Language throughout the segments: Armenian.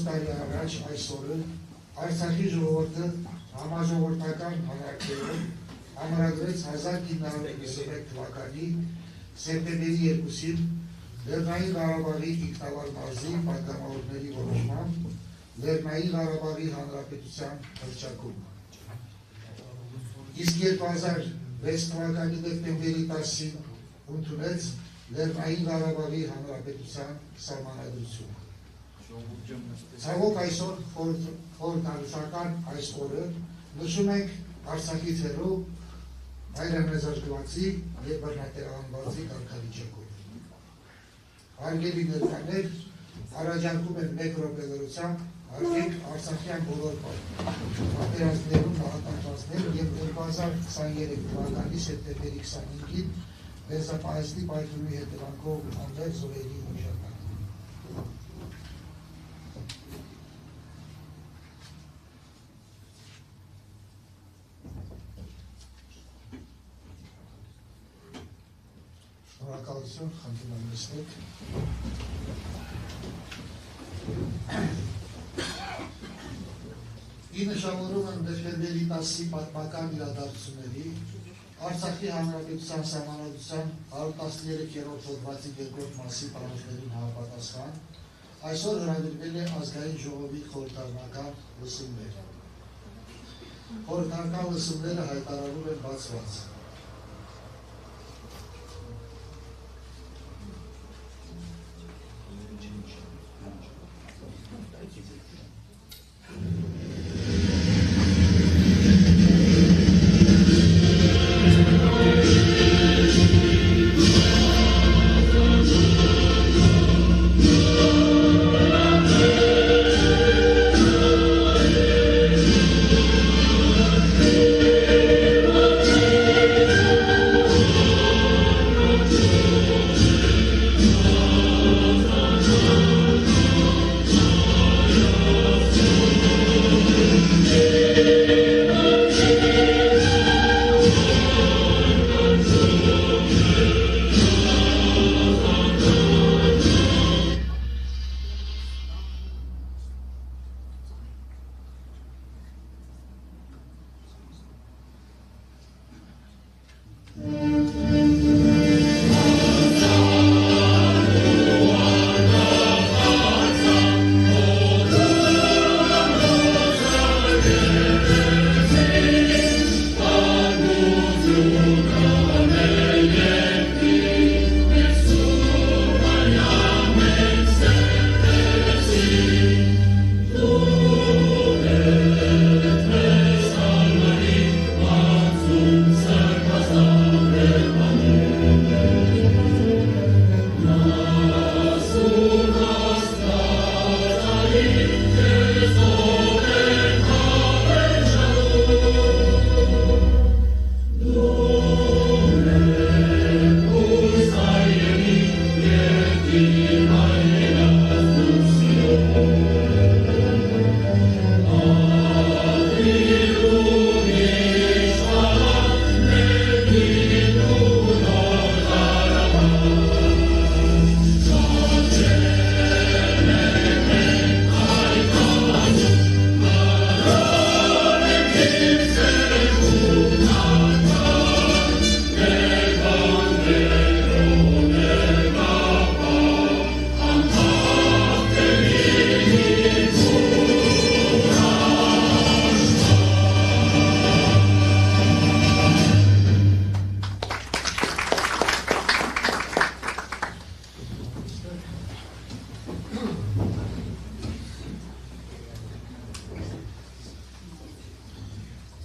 տարի առաջ այսօրը Արցախի ժողովուրդը համաժողովրդական հանրաքվեում համարագրեց 1991 թվականի սեպտեմբերի 2-ին Լեռնային Ղարաբաղի ինքնավար մարզի պատգամավորների որոշմամբ Լեռնային Ղարաբաղի Հանրապետության հռչակում։ Իսկ 2006 թվականի դեկտեմբերի 10-ին ընդունեց Լեռնային Ղարաբաղի Հանրապետության սահմանադրությունը։ Ցավոք այսօր խորհրդանշական այս օրը նշում ենք Արցախից հեռու հայրենազարգվածի և բռնատեղանվածի կարգավիճակով։ Հարգելի ներկաներ, առաջարկում են մեկ րոպե լրությամբ հարգենք արցախյան բոլոր պատերազմներում մահապատասխաններ և 2023 թվականի սեպտեմբերի 25-ին Բերձապահեսի պայթյունի հետևանքով անվեր զոհերի հիշատակը։ Շնորհակալություն, խնդրում եմ նստեք։ Ի նշանորում եմ դեկտեմբերի 10-ի պատմական իրադարձությունների Արցախի Հանրապետության սահմանադրության 113-րդ հոդվածի 2-րդ մասի պարագայում համապատասխան այսօր հրավիրվել է ազգային ժողովի խորհրդարանական լսումներ։ Խորհրդարանական լսումները հայտարարում են բացված։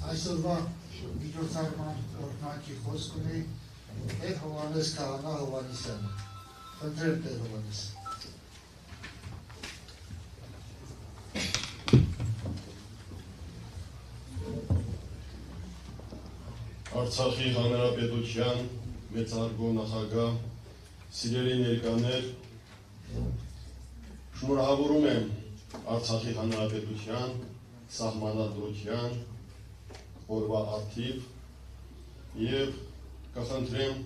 Այսօրվա միջոցառման օրհնակի խոսք ունի Տեր Հովհաննես Քահանա Հովհաննիսյանը։ Խնդրեմ Տեր Հովհաննես։ Արցախի Հանրապետության մեծարգո նախագահ, սիրելի ներկաներ, շնորհավորում եմ Արցախի Հանրապետության սահմանադրության օրվա արդիվ և կխնդրեմ,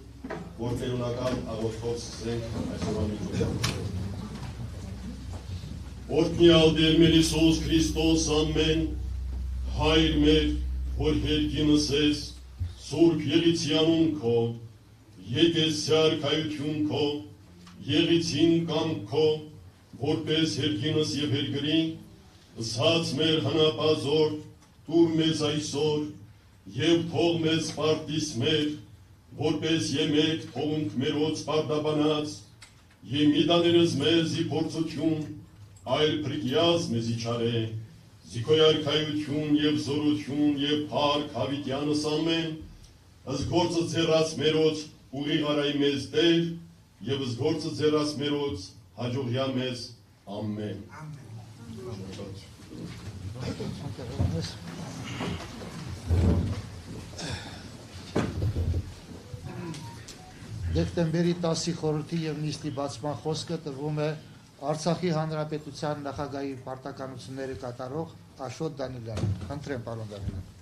որ տերունական աղոթքով սկսենք այսօրվա միջոցառումը։ Օրհնյալ Տեր մեր Հիսուս Քրիստոս ամեն, Հայր մեր, որ երկինս ես, Սուրբ եղիցի անուն քո, եկեցի արքայություն քո, եղիցին կամ քո, որպես երկինս եւ երկրի, ըսած մեր հանապազոր, տուր մեզ այսօր, եւ թող մեզ պարտիս մեր, որպես եմեք թողունք մերոց պարտաբանած, եւ մի դաներս մեզի փորձություն, այլ պրիկյազ մեզի չարե, զիքոյ արքայություն եւ զորություն եւ փառք հավիտյանս ամեն, ըս գործը ձեռած մերոց ուղիղ արայ մեզ Տեր, եւ ըս գործը ձեռած մերոց հաջողյա մեզ ամեն։ Դեկտեմբերի 10-ի խորհրդի եւ նիստի բացման խոսքը տրվում է Արցախի Հանրապետության նախագահի պարտականությունները կատարող Աշոտ Դանիելյանին։ Խնդրեմ, պարոն Դանիելյան։